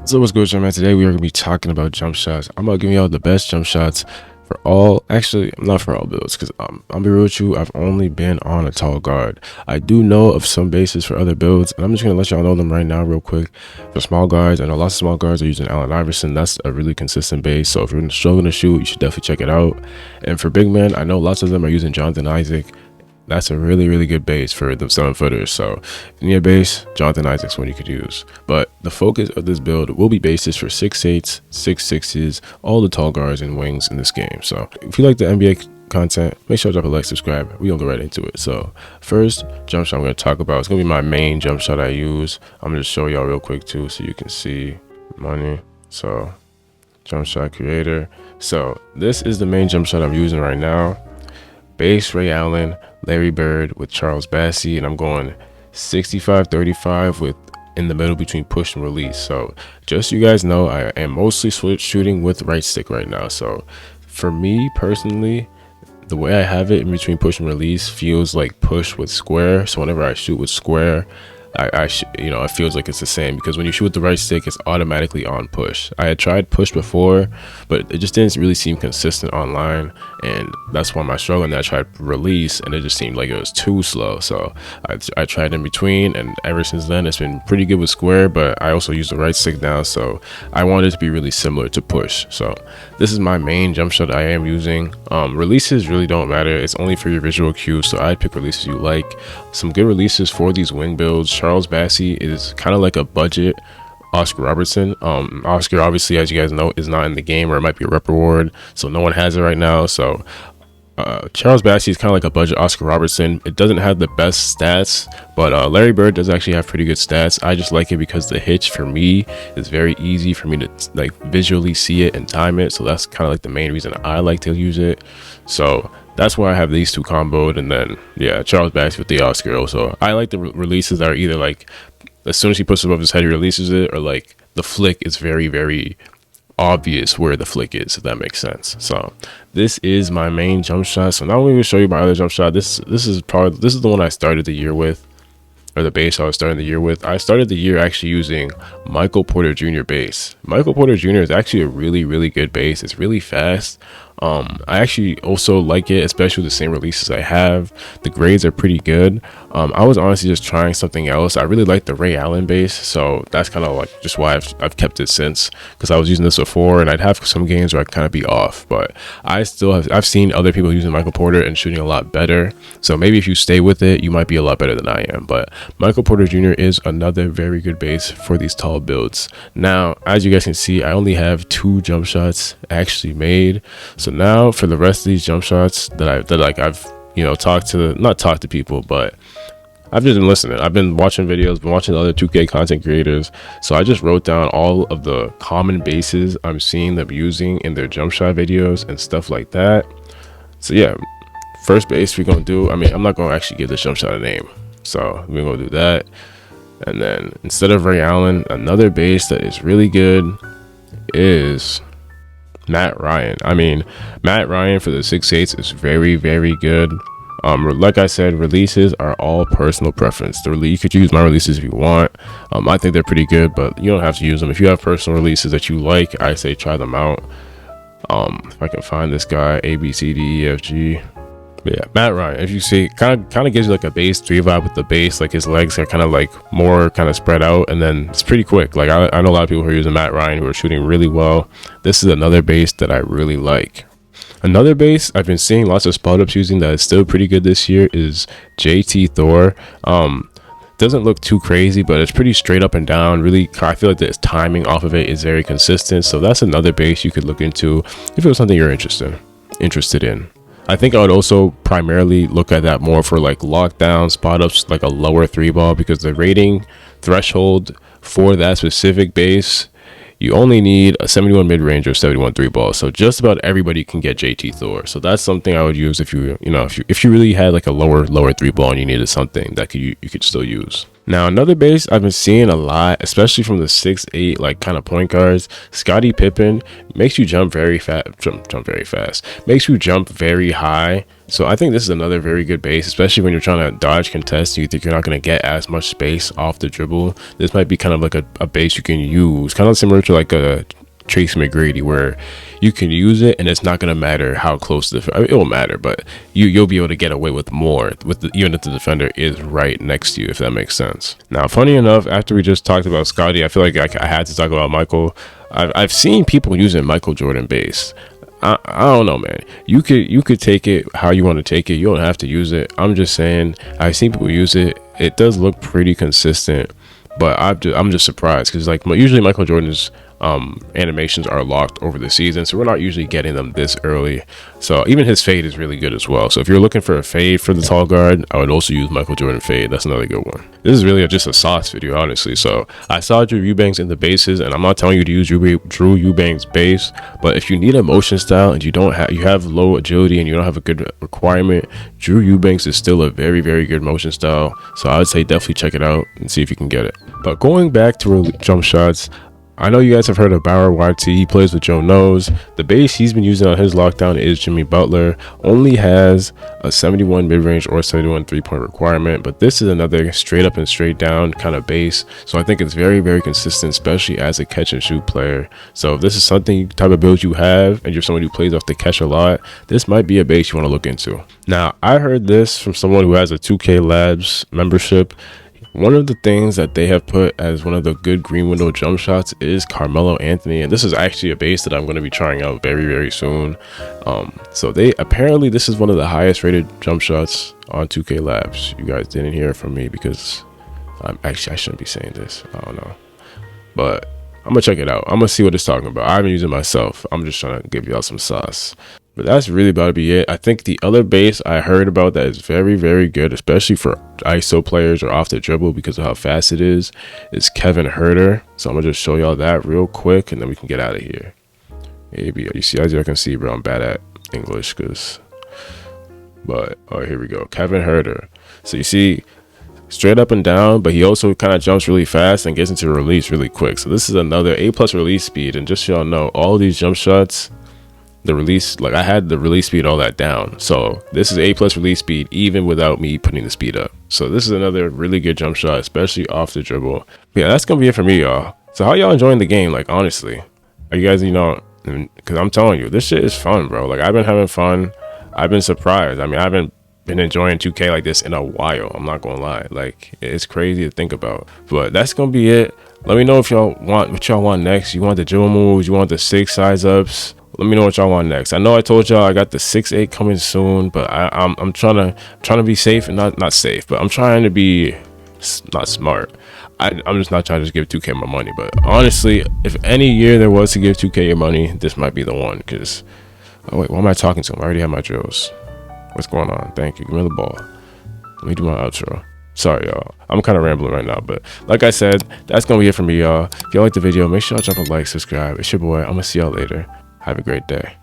So what's good, man? Today we are going to be talking about jump shots. I'm going to give y'all the best jump shots for all, actually not for all builds, because I'll be real with you, I've only been on a tall guard. I do know of some bases for other builds, and I'm just going to let y'all know them right now real quick. For small guards, I know lots of small guards are using Allen Iverson. That's a really consistent base, so if you're struggling to shoot, you should definitely check it out. And for big men, I know lots of them are using Jonathan Isaac. That's a really good base for the 7-footers. So if you need a base, Jonathan Isaac's one you could use. But the focus of this build will be bases for 6'8", 6'6", all the tall guards and wings in this game. So if you like the NBA content, make sure to drop a like, subscribe. We gonna go right into it. So first jump shot I'm gonna talk about, it's gonna be my main jump shot I use. I'm gonna show y'all real quick too so you can see money. So jump shot creator. So this is the main jump shot I'm using right now. Base Ray Allen, Larry Bird with Charles Bassey, and I'm going 65-35 with in the middle between push and release. So just so you guys know, I am mostly shooting with right stick right now. So for me personally, the way I have it in between push and release feels like push with square. So whenever I shoot with square, it feels like it's the same, because when you shoot with the right stick, it's automatically on push. I had tried push before, but it just didn't really seem consistent online, and that's why my struggle. And I tried release, and it just seemed like it was too slow. So I tried in between, and ever since then, it's been pretty good with square. But I also use the right stick now, so I wanted it to be really similar to push. So this is my main jump shot I am using. Releases really don't matter. It's only for your visual cues, so I'd pick releases you like. Some good releases for these wing builds. Charles Bassey is kind of like a budget Oscar Robertson. Oscar, obviously, as you guys know, is not in the game, or it might be a rep reward, so no one has it right now. So Charles Bassey is kind of like a budget Oscar Robertson. It doesn't have the best stats, but Larry Bird does actually have pretty good stats. I just like it because the hitch for me is very easy for me to like visually see it and time it. So that's kind of like the main reason I like to use it. So that's why I have these two comboed. And then yeah, Charles Bassey with the Oscar also. I like the releases that are either like as soon as he puts it above his head, he releases it, or like the flick is very obvious where the flick is, if that makes sense. So this is my main jump shot. So now I'm going to show you my other jump shot. This is the one I started the year with, or the base I was starting the year with. I started the year actually using Michael Porter Jr. base. Michael Porter Jr. is actually a really good base. It's really fast. I actually also like it, especially with the same releases I have. The grades are pretty good. I was honestly just trying something else. I really like the Ray Allen base, so that's kind of like just why I've kept it since, because I was using this before, and I'd have some games where I'd kind of be off. But I've seen other people using Michael Porter and shooting a lot better. So maybe if you stay with it, you might be a lot better than I am. But Michael Porter Jr. is another very good base for these tall builds. Now, as you guys can see, I only have 2 jump shots actually made. So now for the rest of these jump shots that I've not talked to people, but I've just been listening. I've been watching videos, been watching other 2K content creators. So I just wrote down all of the common bases I'm seeing them using in their jump shot videos and stuff like that. So yeah, first base we're gonna do, I'm not gonna actually give this jump shot a name, so we're gonna do that. And then instead of Ray Allen, another base that is really good is Matt Ryan. Matt Ryan for the 6'8" is very good. Like I said, releases are all personal preference. You could use my releases if you want. I think they're pretty good, but you don't have to use them. If you have personal releases that you like, I say try them out. If I can find this guy, ABCDEFG. But yeah, Matt Ryan, if you see, kind of gives you like a base 3 vibe with the base. Like his legs are kind of like more kind of spread out, and then it's pretty quick. Like I know a lot of people who are using Matt Ryan who are shooting really well. This is another base that I really like. Another base I've been seeing lots of spot ups using that is still pretty good this year is JT Thor. Doesn't look too crazy, but it's pretty straight up and down. Really, I feel like the timing off of it is very consistent. So that's another base you could look into if it was something you're interested in. I think I would also primarily look at that more for like lockdown spot ups, like a lower 3-ball, because the rating threshold for that specific base, you only need a 71 mid-range or 71 3-ball. So just about everybody can get JT Thor. So that's something I would use if you really had like a lower 3-ball and you needed something that you could still use. Now another base I've been seeing a lot, especially from the 6'8" like kind of point guards, Scottie Pippen, makes you jump very fast, jump very fast, makes you jump very high. So I think this is another very good base, especially when you're trying to dodge contests and you think you're not going to get as much space off the dribble. This might be kind of like a base you can use, kind of similar to like a Tracy McGrady, where you can use it and it's not going to matter how close to I mean, it will matter, but you'll be able to get away with more with even if the defender is right next to you, if that makes sense. Now funny enough, after we just talked about Scotty, I feel like I had to talk about Michael. I've seen people using Michael Jordan base. I don't know, man. You could take it how you want to take it. You don't have to use it. I'm just saying I've seen people use it. It does look pretty consistent, but I'm just surprised because like usually Michael Jordan's animations are locked over the season, so we're not usually getting them this early. So even his fade is really good as well. So if you're looking for a fade for the tall guard, I would also use Michael Jordan fade. That's another good one. This is really just a sauce video, honestly. So I saw Drew Eubanks in the bases, and I'm not telling you to use Drew Eubanks base, but if you need a motion style and you have low agility and you don't have a good requirement, Drew Eubanks is still a very, very good motion style. So I would say definitely check it out and see if you can get it. But going back to jump shots, I know you guys have heard of Bauer YT. He plays with Joe Knows. The base he's been using on his lockdown is Jimmy Butler. Only has a 71 mid-range or 71 three-point requirement, but this is another straight up and straight down kind of base. So I think it's very, very consistent, especially as a catch and shoot player. So if this is something type of build you have and you're someone who plays off the catch a lot, this might be a base you want to look into. Now, I heard this from someone who has a 2K Labs membership. One of the things that they have put as one of the good green window jump shots is Carmelo Anthony, and this is actually a base that I'm going to be trying out very, very soon. So apparently this is one of the highest rated jump shots on 2K Labs. You guys didn't hear it from me because I shouldn't be saying this. I don't know, but I'm gonna check it out. I'm gonna see what it's talking about. I haven't used it myself. I'm just trying to give y'all some sauce. But that's really about to be it. I think the other base I heard about that is very, very good, especially for ISO players or off the dribble because of how fast it is Kevin Huerter. So I'm gonna just show y'all that real quick and then we can get out of here. Maybe you see, as you can see, bro, I'm bad at English but here we go. Kevin Huerter. So you see, straight up and down, but he also kind of jumps really fast and gets into release really quick. So this is another A+ release speed, and just so y'all know, all these jump shots, the release, like I had the release speed all that down, so this is A+ release speed even without me putting the speed up. So this is another really good jump shot, especially off the dribble. But yeah, that's gonna be it for me, y'all. So how y'all enjoying the game? Like honestly, are you guys, because I'm telling you, this shit is fun, bro. Like I've been having fun. I've been surprised. I mean, I haven't been enjoying 2K like this in a while, I'm not gonna lie. Like it's crazy to think about. But that's gonna be it. Let me know if y'all want what y'all want next. You want the dribble moves, you want the 6 size ups. Let me know what y'all want next. I know I told y'all I got the 6'8" coming soon, but I'm trying to be safe and not safe, but I'm trying to be not smart. I'm just not trying to just give 2K my money. But honestly, if any year there was to give 2K your money, this might be the one. Because oh wait, why am I talking to him? I already have my drills. What's going on? Thank you. Give me the ball. Let me do my outro. Sorry, y'all. I'm kind of rambling right now, but like I said, that's gonna be it for me, y'all. If y'all like the video, make sure y'all drop a like, subscribe. It's your boy. I'm gonna see y'all later. Have a great day.